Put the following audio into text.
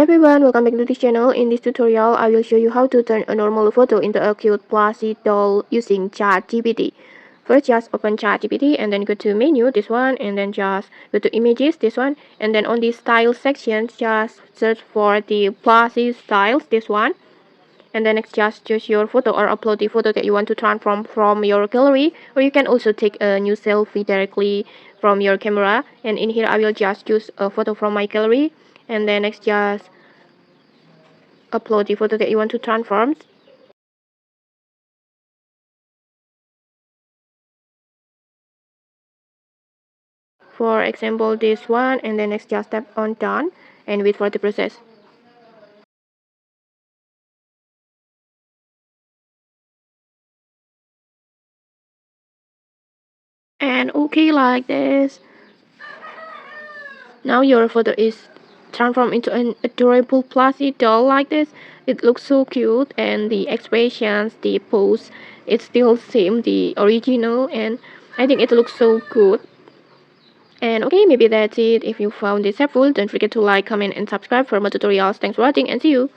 everyone, welcome back to this channel. In this tutorial, I will show you how to turn a normal photo into a cute plushie doll using ChatGPT. First, just open ChatGPT and then go to menu, this one, and then just go to images, this one, and then on the style section, just search for the plushie styles, this one. And then next, just choose your photo or upload the photo that you want to transform from your gallery, or you can also take a new selfie directly from your camera. And in here I will just choose a photo from my gallery, and then next just upload the photo that you want to transform. For example, this one, and then next just tap on done and wait for the process. And okay, like this. Now your photo is transformed into an adorable plushie doll like this. It looks so cute, and the expressions, the pose, it's still same the original, and I think it looks so good. And okay, maybe that's it. If you found this helpful, don't forget to like, comment, and subscribe for more tutorials. Thanks for watching, and see you.